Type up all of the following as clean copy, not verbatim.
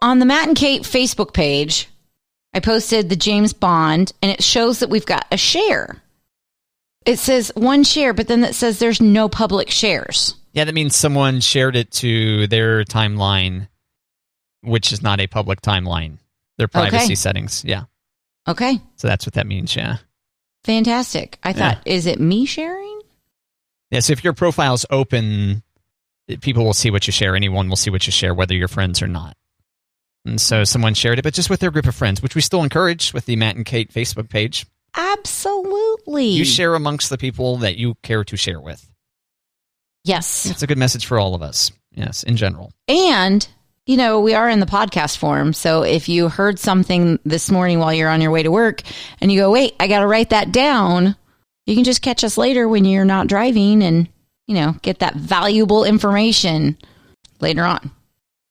On the Matt and Kate Facebook page, I posted the James Bond, and it shows that we've got a share. It says one share, but then it says there's no public shares. Yeah, that means someone shared it to their timeline, which is not a public timeline. Their privacy settings, yeah. Okay. So that's what that means, yeah. Fantastic. I thought, is it me sharing? Yeah, so if your profile's open, people will see what you share. Anyone will see what you share, whether you're friends or not. And so someone shared it, but just with their group of friends, which we still encourage with the Matt and Kate Facebook page. Absolutely. You share amongst the people that you care to share with. Yes. It's a good message for all of us. Yes, in general. And, you know, we are in the podcast form. So if you heard something this morning while you're on your way to work and you go, wait, I got to write that down, you can just catch us later when you're not driving and, you know, get that valuable information later on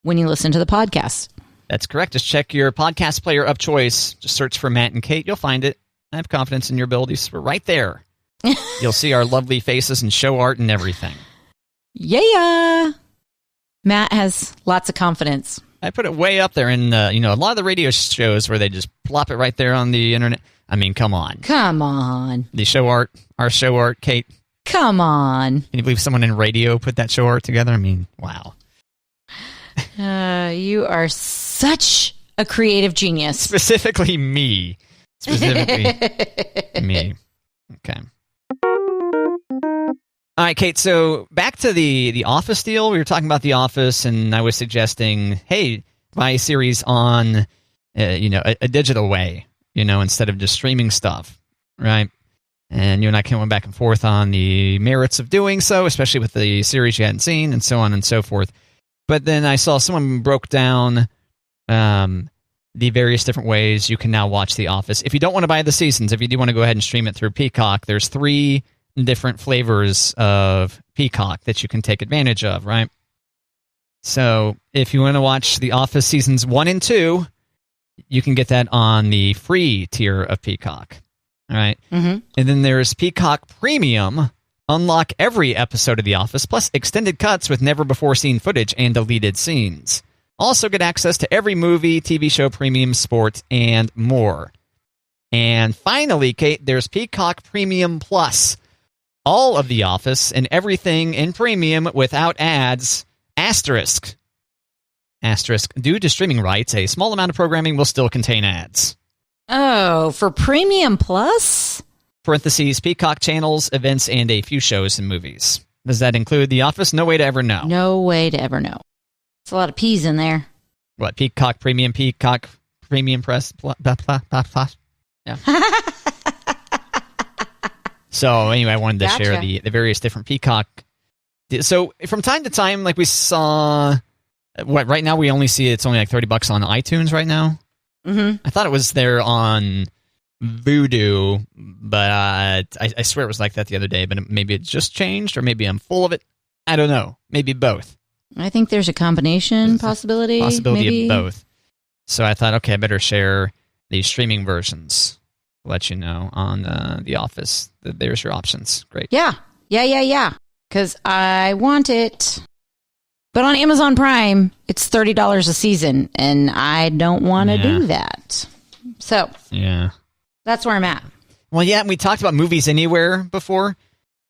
when you listen to the podcast. That's correct. Just check your podcast player of choice. Just search for Matt and Kate. You'll find it. I have confidence in your abilities. We're right there. You'll see our lovely faces and show art and everything. Yeah. Matt has lots of confidence. I put it way up there in, a lot of the radio shows where they just plop it right there on the internet. I mean, come on. Come on. The show art, our show art, Kate. Come on. Can you believe someone in radio put that show art together? I mean, wow. You are such a creative genius. Specifically me. Me. Okay. All right, Kate, so back to the Office deal. We were talking about The Office, and I was suggesting, hey, buy a series on, a digital way, instead of just streaming stuff, right? And you and I went back and forth on the merits of doing so, especially with the series you hadn't seen, and so on and so forth. But then I saw someone broke down the various different ways you can now watch The Office. If you don't want to buy the seasons, if you do want to go ahead and stream it through Peacock, there's 3 different flavors of Peacock that you can take advantage of, right? So if you want to watch The Office seasons 1 and 2, you can get that on the free tier of Peacock, all right? Mm-hmm. And then there's Peacock Premium. Unlock every episode of The Office, plus extended cuts with never-before-seen footage and deleted scenes. Also get access to every movie, TV show, premium, sport, and more. And finally, Kate, there's Peacock Premium Plus. All of The Office and everything in premium without ads. Asterisk. Due to streaming rights, a small amount of programming will still contain ads. Oh, for Premium Plus? Parentheses, Peacock channels, events, and a few shows and movies. Does that include The Office? No way to ever know. No way to ever know. It's a lot of P's in there. What, Peacock Premium Press? Blah, blah, blah, blah, blah. Yeah. So anyway, I wanted to share the various different Peacock. So from time to time, like we saw, right now we only see it's only like $30 on iTunes right now. Mm-hmm. I thought it was there on Voodoo, but I swear it was like that the other day, but maybe it just changed, or maybe I'm full of it. I don't know. Maybe both. I think there's a combination possibility. Of both. So I thought, okay, I better share the streaming versions. Let you know on The Office. There's your options. Great. Yeah. Because I want it. But on Amazon Prime, it's $30 a season, and I don't want to do that. So. Yeah. That's where I'm at. Well, yeah, we talked about Movies Anywhere before,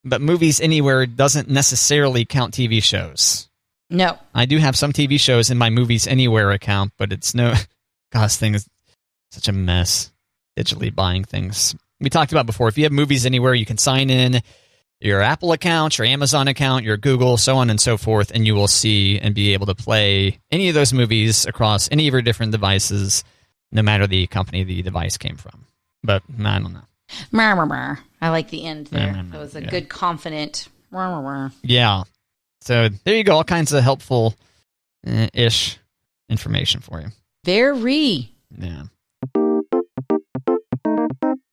but Movies Anywhere doesn't necessarily count TV shows. No. I do have some TV shows in my Movies Anywhere account, but it's no... God, this thing is such a mess, digitally buying things. We talked about before, if you have Movies Anywhere, you can sign in your Apple account, your Amazon account, your Google, so on and so forth, and you will see and be able to play any of those movies across any of your different devices, no matter the company the device came from. But I don't know. I like the end there. That was a good, confident. Yeah. So there you go. All kinds of helpful-ish information for you. Very. Yeah.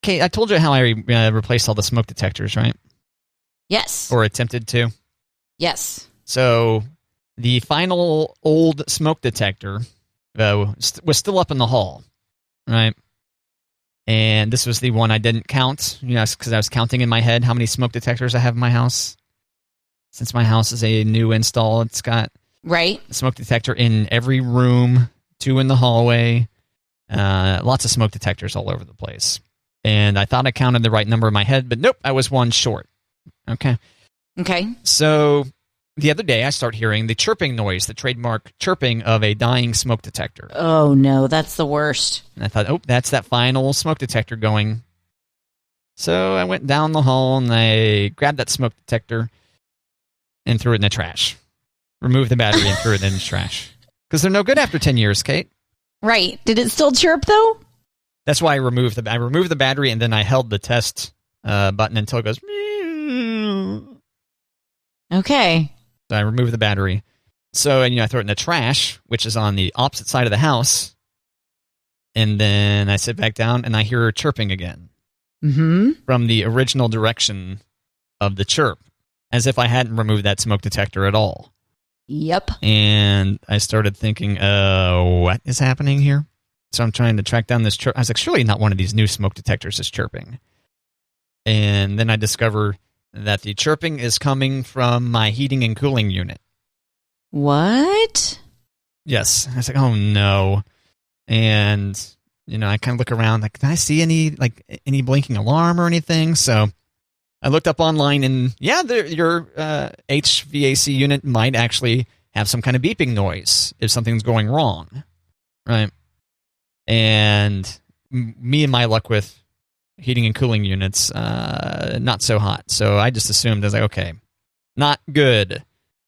Okay, I told you how I replaced all the smoke detectors, right? Yes. Or attempted to. Yes. So the final old smoke detector was still up in the hall, right? And this was the one I didn't count, because I was counting in my head how many smoke detectors I have in my house. Since my house is a new install, it's got Right. Smoke detector in every room, 2 in the hallway, lots of smoke detectors all over the place. And I thought I counted the right number in my head, but nope, I was 1 short. Okay. So the other day I start hearing the chirping noise, the trademark chirping of a dying smoke detector. Oh, no, that's the worst. And I thought, oh, that's that final smoke detector going. So I went down the hall and I grabbed that smoke detector and threw it in the trash. Removed the battery and threw it in the trash. Because they're no good after 10 years, Kate. Right. Did it still chirp, though? That's why I removed the battery, and then I held the test button until it goes. Okay. So I removed the battery. So, and I throw it in the trash, which is on the opposite side of the house. And then I sit back down, and I hear her chirping again. Mm-hmm. From the original direction of the chirp, as if I hadn't removed that smoke detector at all. Yep. And I started thinking, what is happening here? So I'm trying to track down this chirp. I was like, surely not one of these new smoke detectors is chirping. And then I discover that the chirping is coming from my heating and cooling unit. What? Yes. I was like, oh no. And, I kind of look around, like, can I see any blinking alarm or anything? So I looked up online, and yeah, your HVAC unit might actually have some kind of beeping noise if something's going wrong, right? And me and my luck with heating and cooling units, not so hot. So I just assumed, I was like, okay, not good.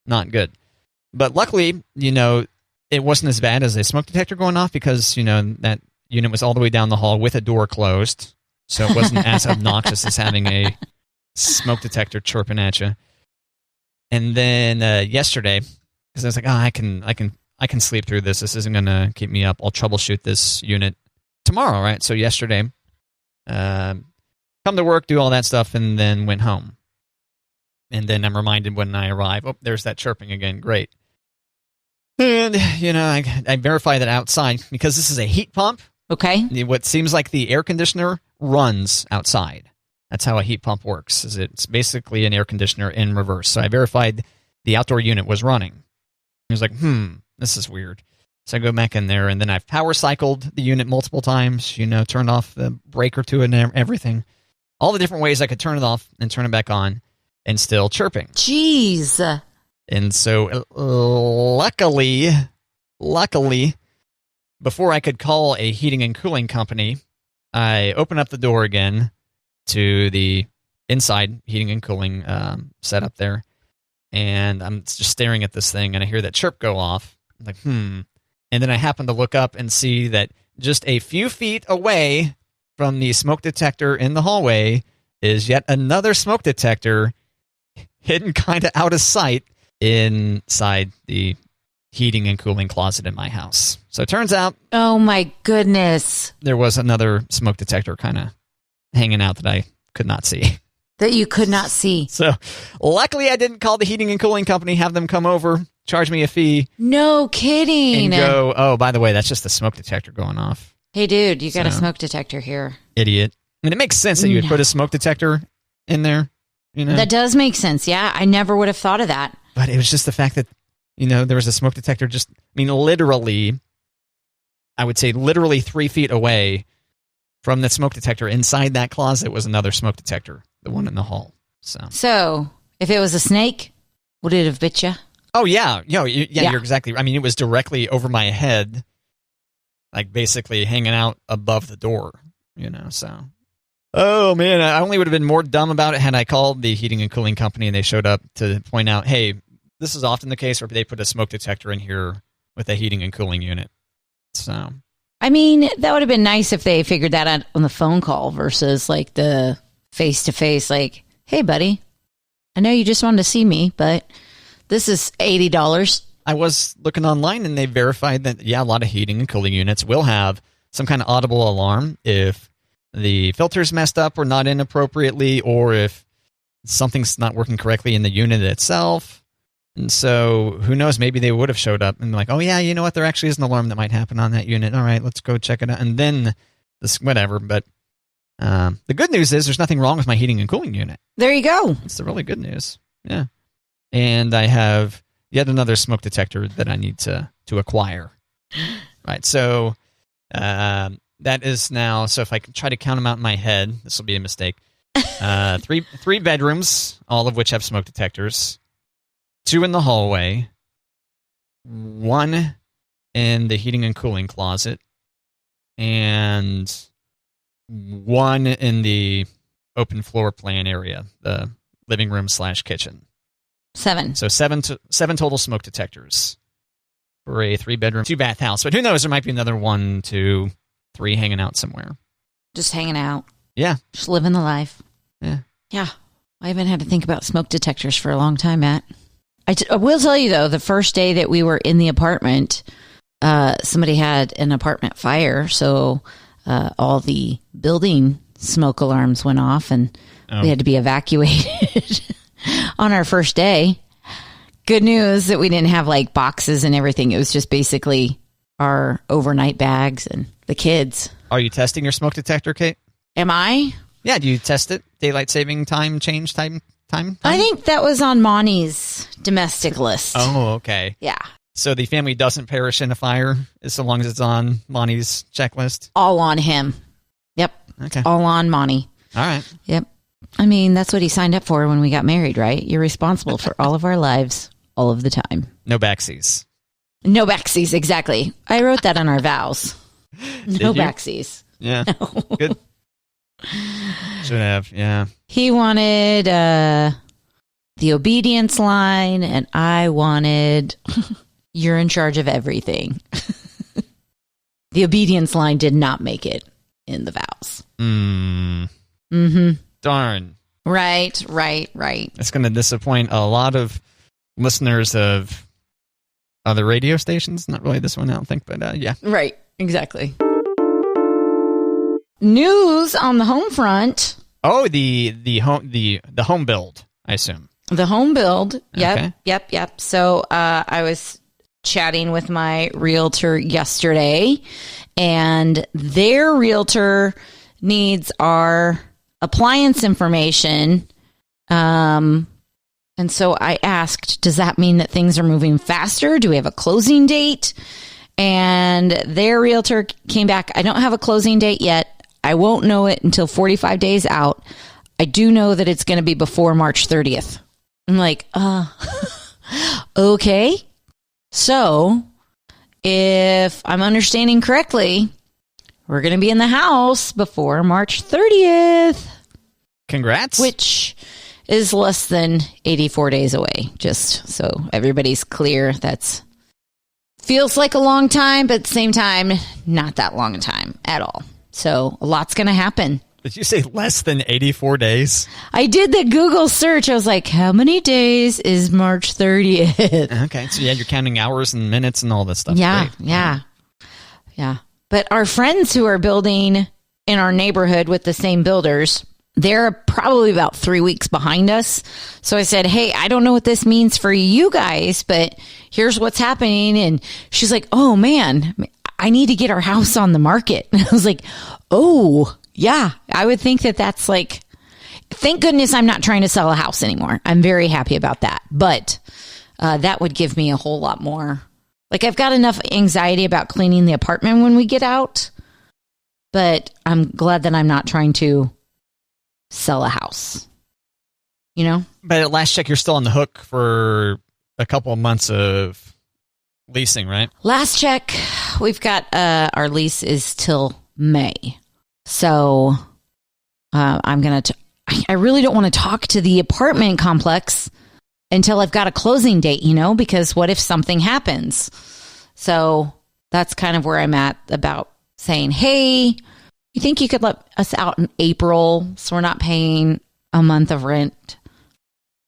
But luckily, it wasn't as bad as a smoke detector going off because, that unit was all the way down the hall with a door closed. So it wasn't as obnoxious as having a smoke detector chirping at you. And then yesterday, because I was like, I can sleep through this. This isn't going to keep me up. I'll troubleshoot this unit tomorrow, right? So yesterday, come to work, do all that stuff, and then went home. And then I'm reminded when I arrive, oh, there's that chirping again. Great. And, I verify that outside because this is a heat pump. Okay. What seems like the air conditioner runs outside. That's how a heat pump works. It's basically an air conditioner in reverse. So I verified the outdoor unit was running. He was like, this is weird. So I go back in there, and then I've power cycled the unit multiple times, turned off the breaker to it and everything. All the different ways I could turn it off and turn it back on, and still chirping. Jeez. And so luckily, before I could call a heating and cooling company, I open up the door again to the inside heating and cooling setup there. And I'm just staring at this thing, and I hear that chirp go off. I'm like, And then I happen to look up and see that just a few feet away from the smoke detector in the hallway is yet another smoke detector hidden kind of out of sight inside the heating and cooling closet in my house. So it turns out... Oh, my goodness. There was another smoke detector kind of hanging out that I could not see. That you could not see. So luckily I didn't call the heating and cooling company, have them come over, charge me a fee. No kidding. And go, oh, by the way, that's just the smoke detector going off. Hey, dude, you got a smoke detector here. Idiot. I mean, it makes sense that you would put a smoke detector in there. That does make sense, yeah. I never would have thought of that. But it was just the fact that, there was a smoke detector literally, I would say literally 3 feet away from the smoke detector. Inside that closet was another smoke detector, the one in the hall. So if it was a snake, would it have bit you? Oh, yeah. You're exactly right. I mean, it was directly over my head, like basically hanging out above the door, so. Oh, man, I only would have been more dumb about it had I called the heating and cooling company and they showed up to point out, hey, this is often the case where they put a smoke detector in here with a heating and cooling unit. So, I mean, that would have been nice if they figured that out on the phone call versus like the face-to-face, like, hey, buddy, I know you just wanted to see me, but this is $80. I was looking online and they verified that, yeah, a lot of heating and cooling units will have some kind of audible alarm if the filter's messed up or not in appropriately, or if something's not working correctly in the unit itself. And so who knows, maybe they would have showed up and like, oh yeah, you know what, there actually is an alarm that might happen on that unit. All right, let's go check it out. And then this, whatever. But the good news is there's nothing wrong with my heating and cooling unit. There you go. It's the really good news. Yeah. And I have yet another smoke detector that I need to acquire. Right, so that is now. So if I can try to count them out in my head, this will be a mistake. Three bedrooms, all of which have smoke detectors. 2 in the hallway. 1 in the heating and cooling closet, and 1 in the open floor plan area, the living room / kitchen. 7. So 7 total smoke detectors for a 3-bedroom, 2-bath house. But who knows? There might be another 1, 2, 3 hanging out somewhere. Just hanging out. Yeah. Just living the life. Yeah. Yeah. I haven't had to think about smoke detectors for a long time, Matt. I will tell you, though, the first day that we were in the apartment, somebody had an apartment fire. So all the building smoke alarms went off and we had to be evacuated on our first day. Good news that we didn't have like boxes and everything. It was just basically our overnight bags and the kids. Are you testing your smoke detector, Kate? Am I? Yeah, do you test it? Daylight saving time, change time? I think that was on Monty's domestic list. Oh, okay. Yeah. So the family doesn't perish in a fire so long as it's on Monty's checklist? All on him. Yep. Okay. All on Monty. All right. Yep. I mean, that's what he signed up for when we got married, right? You're responsible for all of our lives, all of the time. No backsies. No backsies, exactly. I wrote that on our vows. No backsies. Yeah. No. Good. Should have, yeah. He wanted the obedience line, and I wanted you're in charge of everything. The obedience line did not make it in the vows. Mm-hmm. Darn. Right. It's going to disappoint a lot of listeners of other radio stations. Not really this one, I don't think, but yeah. Right, exactly. News on the home front. Oh, the home build, I assume. The home build. Yep. Okay. Yep. So I was chatting with my realtor yesterday, and their realtor needs our appliance information. And so I asked, does that mean that things are moving faster? Do we have a closing date? And their realtor came back, I don't have a closing date yet. I won't know it until 45 days out. I do know that it's going to be before March 30th. I'm like, okay. So if I'm understanding correctly, we're going to be in the house before March 30th. Congrats. Which is less than 84 days away. Just so everybody's clear. That's feels like a long time, but at the same time, not that long a time at all. So a lot's going to happen. Did you say less than 84 days? I did the Google search. I was like, how many days is March 30th? Okay. So yeah, you're counting hours and minutes and all this stuff. Yeah. Great. Yeah. But our friends who are building in our neighborhood with the same builders, they're probably about 3 weeks behind us. So I said, hey, I don't know what this means for you guys, but here's what's happening. And she's like, oh man, I need to get our house on the market. And I was like, oh, yeah, I would think that that's like, thank goodness I'm not trying to sell a house anymore. I'm very happy about that. But that would give me a whole lot more. Like, I've got enough anxiety about cleaning the apartment when we get out. But I'm glad that I'm not trying to sell a house. You know? But at last check, you're still on the hook for a couple of months of leasing, right? Last check, we've got our lease is till May. So I'm going to, I really don't want to talk to the apartment complex until I've got a closing date, you know, because what if something happens? So that's kind of where I'm at about saying, hey, you think you could let us out in April so we're not paying a month of rent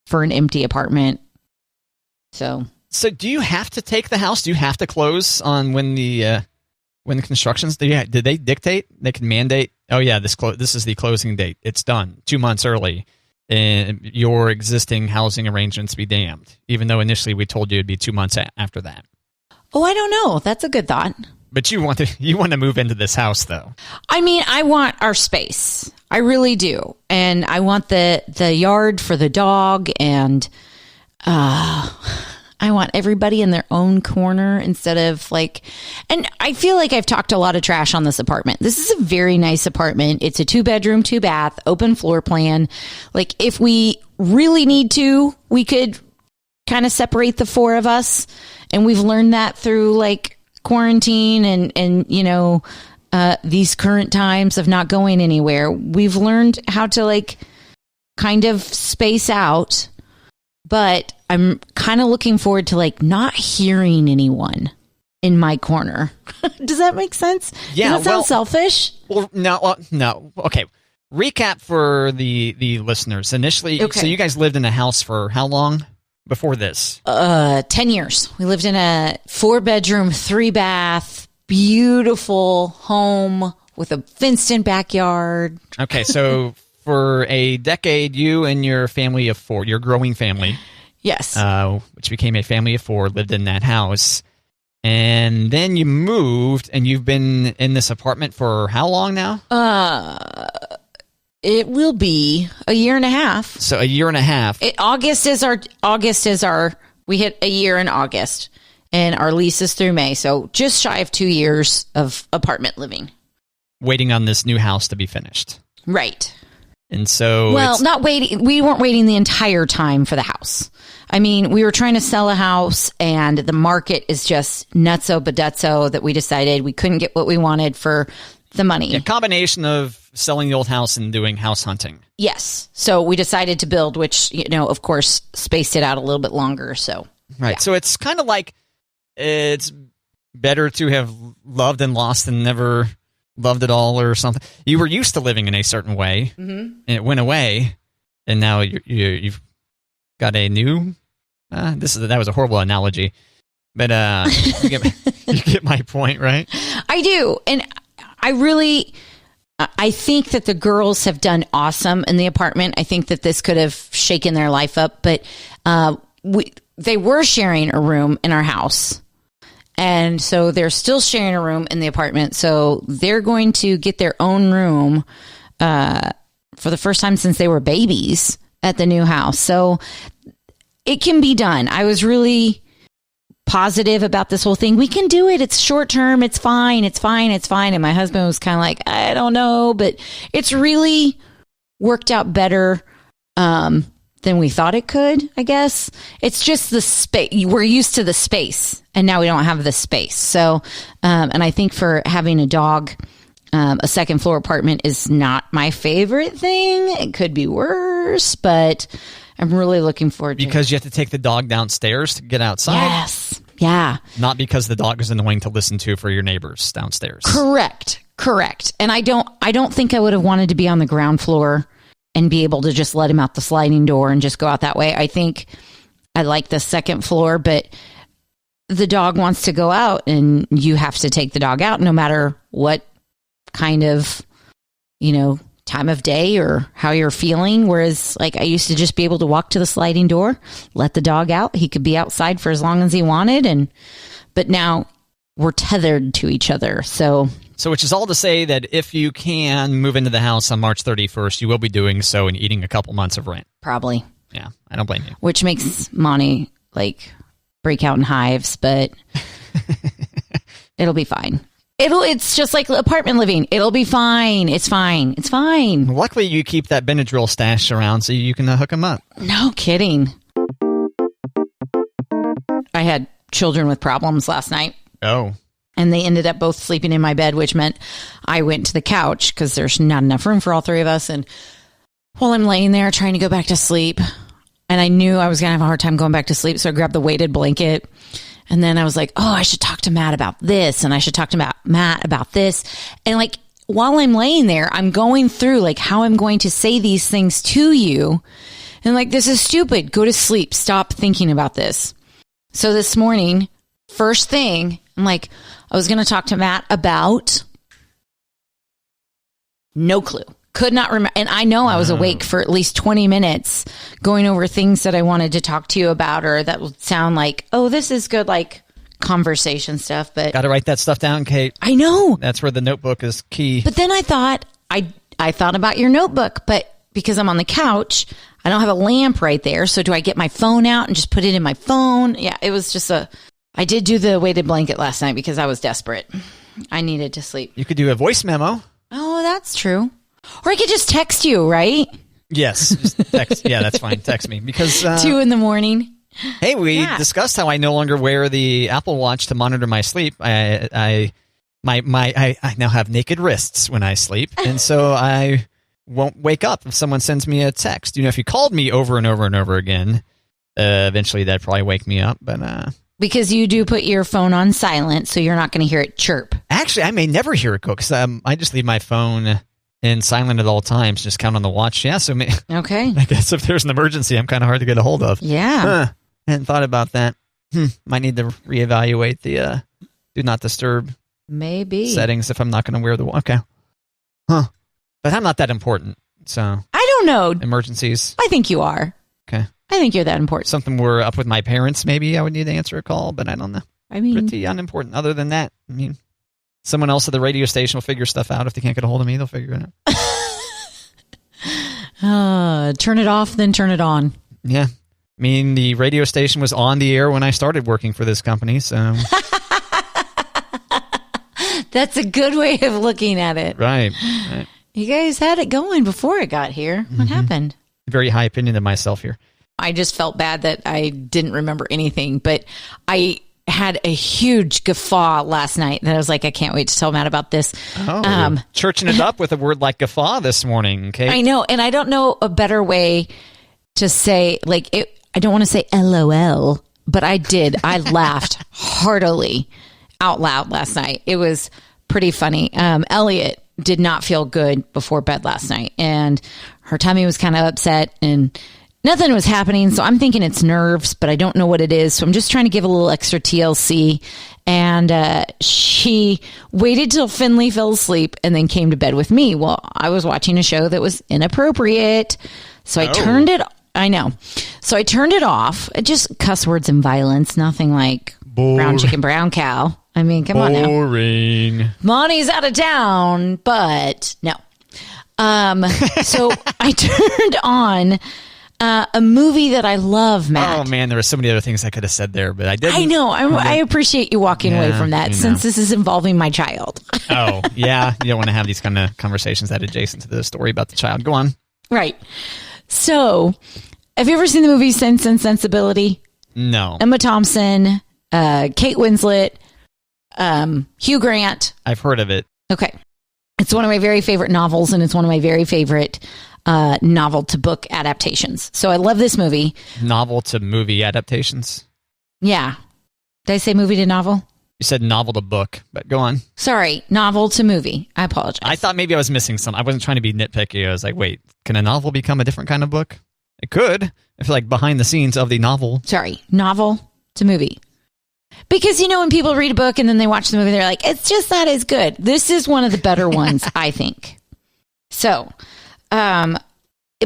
for an empty apartment? So do you have to take the house? Do you have to close on when the construction's? Did they dictate? They can mandate. Oh yeah, this is the closing date. It's done 2 months early, and your existing housing arrangements be damned. Even though initially we told you it'd be 2 months after that. Oh, I don't know. That's a good thought. But you want to move into this house though. I mean, I want our space. I really do, and I want the yard for the dog, and I want everybody in their own corner instead of like, and I feel like I've talked a lot of trash on this apartment. This is a very nice apartment. It's a 2-bedroom, 2-bath, open floor plan. Like if we really need to, we could kind of separate the 4 of us. And we've learned that through like quarantine and these current times of not going anywhere. We've learned how to like kind of space out, but I'm kind of looking forward to like not hearing anyone in my corner. Does that make sense? Yeah. Does that sound selfish? Well, no. Okay. Recap for the listeners. Initially, Okay. So you guys lived in a house for how long before this? 10 years. We lived in a 4-bedroom, 3-bath, beautiful home with a fenced-in backyard. Okay. So for a decade, you and your family of 4, your growing family, Yes. which became a family of 4, lived in that house. And then you moved, and you've been in this apartment for how long now? It will be a year and a half. So a year and a half. August is our, we hit a year in August, and our lease is through May. So just shy of 2 years of apartment living. Waiting on this new house to be finished. Right. And so not waiting. We weren't waiting the entire time for the house. I mean, we were trying to sell a house and the market is just nutso bedutso that we decided we couldn't get what we wanted for the money. a combination of selling the old house and doing house hunting. Yes. So we decided to build, which, of course, spaced it out a little bit longer. So, Right. yeah. So it's kind of like it's better to have loved and lost than never loved at all or something. You were used to living in a certain way, and it went away, and now you've got a new... that was a horrible analogy, but you get my point, right? I do. And I think that the girls have done awesome in the apartment. I think that this could have shaken their life up, but they were sharing a room in our house. And so they're still sharing a room in the apartment. So they're going to get their own room for the first time since they were babies at the new house. So it can be done. I was really positive about this whole thing. We can do it. It's short term. It's fine. It's fine. It's fine. And my husband was kind of like, I don't know, but it's really worked out better than we thought it could, I guess. It's just the space. We're used to the space, and now we don't have the space. So, and I think for having a dog, a second floor apartment is not my favorite thing. It could be worse, but I'm really looking forward to it. Because you have to take the dog downstairs to get outside? Yes. Yeah. Not because the dog is annoying to listen to for your neighbors downstairs. Correct. And I don't think I would have wanted to be on the ground floor and be able to just let him out the sliding door and just go out that way. I think I like the second floor, but the dog wants to go out and you have to take the dog out no matter what kind of, time of day or how you're feeling. Whereas like I used to just be able to walk to the sliding door, let the dog out. He could be outside for as long as he wanted. But now we're tethered to each other. So which is all to say that if you can move into the house on March 31st, you will be doing so and eating a couple months of rent. probably, Yeah, I don't blame you. which makes Monty like break out in hives, but it'll be fine. It's just like apartment living. It'll be fine. It's fine. It's fine. Luckily, you keep that Benadryl stash around so you can hook them up. No kidding. I had children with problems last night, Oh. and they ended up both sleeping in my bed, which meant I went to the couch because there's not enough room for all 3 of us. And while I'm laying there trying to go back to sleep, and I knew I was going to have a hard time going back to sleep, so I grabbed the weighted blanket. And then I was like, oh, I should talk to Matt about this. And I should talk to Matt about this. And like, while I'm laying there, I'm going through like how I'm going to say these things to you. And like, this is stupid. Go to sleep. Stop thinking about this. So this morning, first thing, I'm like, I was going to talk to Matt about no clue. Could not remember. And I know I was awake for at least 20 minutes going over things that I wanted to talk to you about, or that would sound like, oh, this is good, like conversation stuff. But Got to write that stuff down, Kate. I know. That's where the notebook is key. But then I thought, I thought about your notebook, but because I'm on the couch, I don't have a lamp right there. So do I get my phone out and just put it in my phone? Yeah, it was just I did do the weighted blanket last night because I was desperate. I needed to sleep. You could do a voice memo. Oh, that's true. Or I could just text you, right? Yes. Just text. Yeah, that's fine. Text me because 2 a.m. Hey, we discussed how I no longer wear the Apple Watch to monitor my sleep. I now have naked wrists when I sleep, and so I won't wake up if someone sends me a text. If you called me over and over and over again, eventually that'd probably wake me up. But because you do put your phone on silent, so you're not going to hear it chirp. Actually, I may never hear it go because I just leave my phone in silent at all times. Just count on the watch. Yeah, so okay. I guess if there's an emergency, I'm kind of hard to get a hold of. Yeah. I hadn't thought about that. Might need to reevaluate the do not disturb settings if I'm not going to wear the watch. Okay. Huh. But I'm not that important. So I don't know. Emergencies. I think you are. Okay. I think you're that important. Something were up with my parents, maybe I would need to answer a call, but I don't know. I mean, pretty unimportant. Other than that, someone else at the radio station will figure stuff out. If they can't get a hold of me, they'll figure it out. Turn it off, then turn it on. Yeah. The radio station was on the air when I started working for this company, so... That's a good way of looking at it. Right. You guys had it going before it got here. What happened? Very high opinion of myself here. I just felt bad that I didn't remember anything, but I had a huge guffaw last night that I was like, I can't wait to tell Matt about this. Churching it up with a word like guffaw this morning, Kate. I know, and I don't know a better way to say, I don't want to say LOL, but I did. I laughed heartily out loud last night. It was pretty funny. Elliot did not feel good before bed last night, and her tummy was kind of upset, and nothing was happening. So I'm thinking it's nerves, but I don't know what it is. So I'm just trying to give a little extra TLC. And she waited till Finley fell asleep and then came to bed with me. Well, I was watching a show that was inappropriate. So I turned it. I know. So I turned it off. Just cuss words and violence. Nothing like brown chicken, brown cow. I mean, come on now. Boring. Monty's out of town, but no. So I turned on a movie that I love, Matt. Oh, man, there were so many other things I could have said there, but I didn't. I know. I appreciate you walking away from that since this is involving my child. Oh, yeah. You don't want to have these kind of conversations that adjacent to the story about the child. Go on. Right. So, have you ever seen the movie Sense and Sensibility? No. Emma Thompson, Kate Winslet, Hugh Grant. I've heard of it. Okay. It's one of my very favorite novels, and it's one of my very favorite novel to book adaptations. So I love this movie. Novel to movie adaptations? Yeah. Did I say movie to novel? You said novel to book, but go on. Sorry, novel to movie. I apologize. I thought maybe I was missing something. I wasn't trying to be nitpicky. I was like, wait, can a novel become a different kind of book? It could. I feel like behind the scenes of the novel. Sorry, novel to movie. Because, when people read a book and then they watch the movie, they're like, it's just not as good. This is one of the better ones, I think. So, but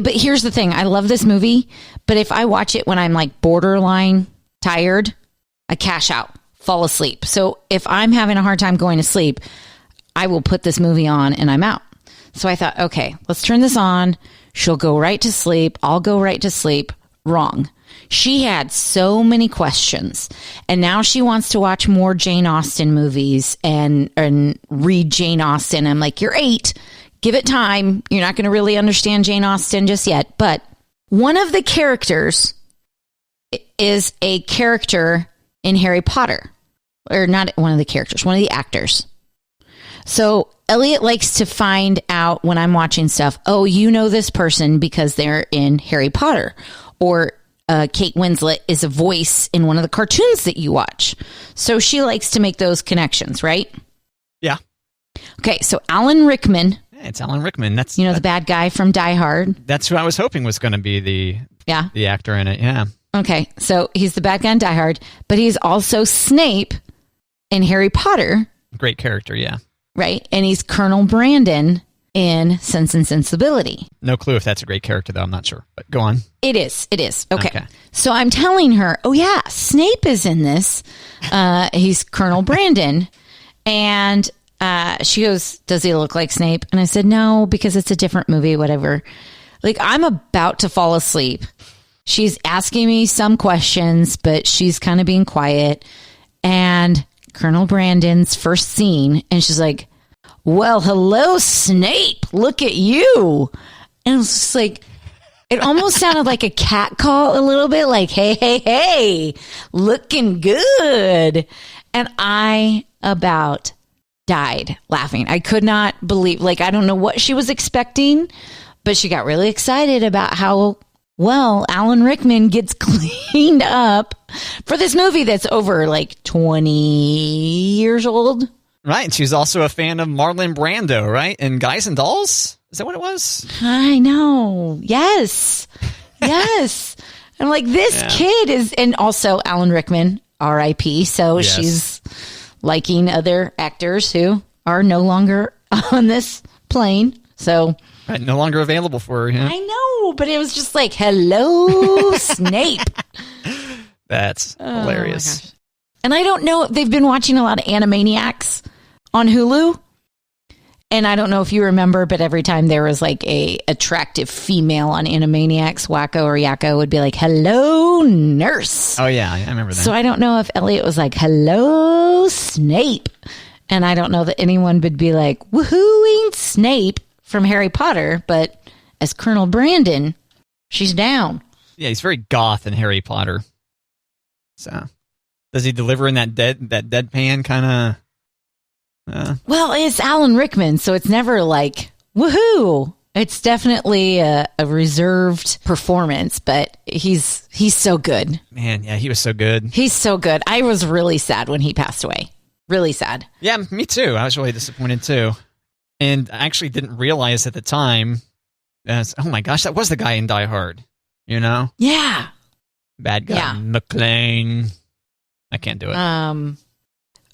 here's the thing. I love this movie, but if I watch it when I'm like borderline tired, I cash out, fall asleep. So if I'm having a hard time going to sleep, I will put this movie on and I'm out. So I thought, okay, let's turn this on. She'll go right to sleep. I'll go right to sleep. Wrong. She had so many questions, and now she wants to watch more Jane Austen movies and read Jane Austen. I'm like, you're 8. Give it time. You're not going to really understand Jane Austen just yet. But one of the characters is a character in Harry Potter. Or not one of the characters, one of the actors. So Elliot likes to find out when I'm watching stuff, oh, you know this person because they're in Harry Potter. Or Kate Winslet is a voice in one of the cartoons that you watch. So she likes to make those connections, right? Yeah. Okay, so Alan Rickman. Yeah, it's Alan Rickman. That's the bad guy from Die Hard. That's who I was hoping was going to be the actor in it. Yeah. Okay, so he's the bad guy in Die Hard, but he's also Snape in Harry Potter. Great character, yeah. Right, and he's Colonel Brandon in Sense and Sensibility. No clue if that's a great character, though. I'm not sure. But go on. It is. Okay. So I'm telling her, oh, yeah, Snape is in this. He's Colonel Brandon. And she goes, does he look like Snape? And I said, no, because it's a different movie, whatever. Like, I'm about to fall asleep. She's asking me some questions, but she's kind of being quiet. And Colonel Brandon's first scene, and she's like, well, hello, Snape. Look at you. And it was just like, it almost sounded like a cat call a little bit, like, hey, hey, hey, looking good. And I about died laughing. I could not believe, like, I don't know what she was expecting, but she got really excited about how well Alan Rickman gets cleaned up for this movie that's over like 20 years old. Right. And she's also a fan of Marlon Brando, right? And Guys and Dolls? Is that what it was? I know. Yes. Yes. I'm like, this kid is, and also Alan Rickman, R.I.P. So she's liking other actors who are no longer on this plane. So. Right, no longer available for her. Yeah. I know, but it was just like, hello, Snape. That's hilarious. And I don't know, they've been watching a lot of Animaniacs on Hulu. And I don't know if you remember, but every time there was like a attractive female on Animaniacs, Wacko or Yakko would be like, hello, nurse. Oh, yeah, I remember that. So I don't know if Elliot was like, hello, Snape. And I don't know that anyone would be like, woohooing Snape from Harry Potter, but as Colonel Brandon, she's down. Yeah, he's very goth in Harry Potter. So, does he deliver in that deadpan kind of? Well, it's Alan Rickman, so it's never like woohoo. It's definitely a reserved performance, but he's so good. Man, yeah, he was so good. He's so good. I was really sad when he passed away. Really sad. Yeah, me too. I was really disappointed too. And I actually didn't realize at the time, oh my gosh, that was the guy in Die Hard, you know? Yeah. Bad guy, McClane. I can't do it.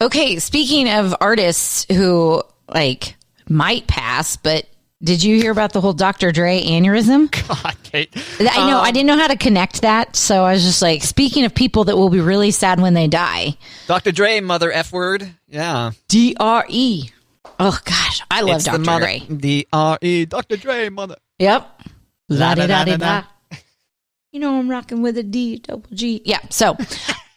Okay, speaking of artists who, like, might pass, but did you hear about the whole Dr. Dre aneurysm? God, Kate. I know, I didn't know how to connect that, so I was just like, speaking of people that will be really sad when they die. Dr. Dre, mother F word, yeah. D-R-E. Oh, gosh. I love Dr. Dre. D-R-E. Dr. Dre, mother. Yep. La-da-da-da-da. You know I'm rocking with a D-double-G. Yeah, so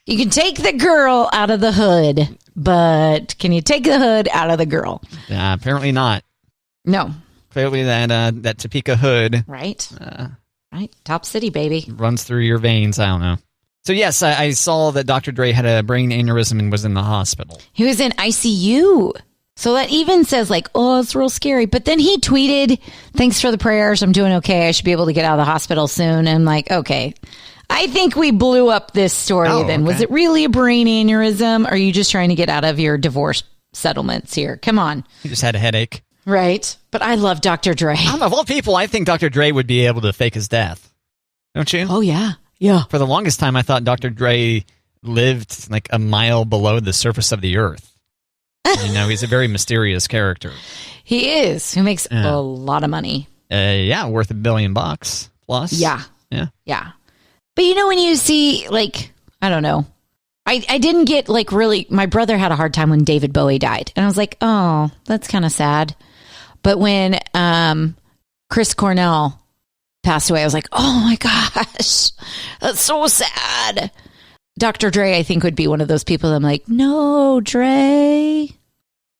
you can take the girl out of the hood, but can you take the hood out of the girl? Apparently not. No. Clearly that Topeka hood. Right. Right. Top city, baby. Runs through your veins. I don't know. So, yes, I saw that Dr. Dre had a brain aneurysm and was in the hospital. He was in ICU. So that even says like, oh, it's real scary. But then he tweeted, thanks for the prayers. I'm doing okay. I should be able to get out of the hospital soon. And I'm like, okay, I think we blew up this story then. Okay. Was it really a brain aneurysm? Or are you just trying to get out of your divorce settlements here? Come on. He just had a headache. Right. But I love Dr. Dre. I don't know. Of all people, I think Dr. Dre would be able to fake his death. Don't you? Oh, yeah. Yeah. For the longest time, I thought Dr. Dre lived like a mile below the surface of the earth. You know, he's a very mysterious character. He is. Who makes a lot of money. Yeah, worth $1 billion plus. Yeah. Yeah. Yeah. But you know, when you see, like, I don't know. I didn't get, like, really, my brother had a hard time when David Bowie died. And I was like, oh, that's kind of sad. But when Chris Cornell passed away, I was like, oh my gosh, that's so sad. Dr. Dre, I think, would be one of those people that I'm like, no, Dre.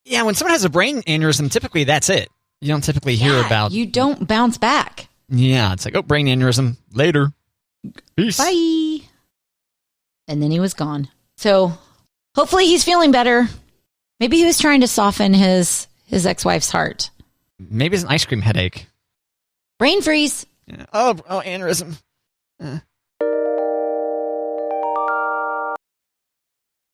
Yeah, when someone has a brain aneurysm, typically that's it. You don't typically hear about... You don't bounce back. Yeah, it's like, oh, brain aneurysm. Later. Peace. Bye. And then he was gone. So hopefully he's feeling better. Maybe he was trying to soften his ex-wife's heart. Maybe it's an ice cream headache. Brain freeze. Yeah. Oh, aneurysm.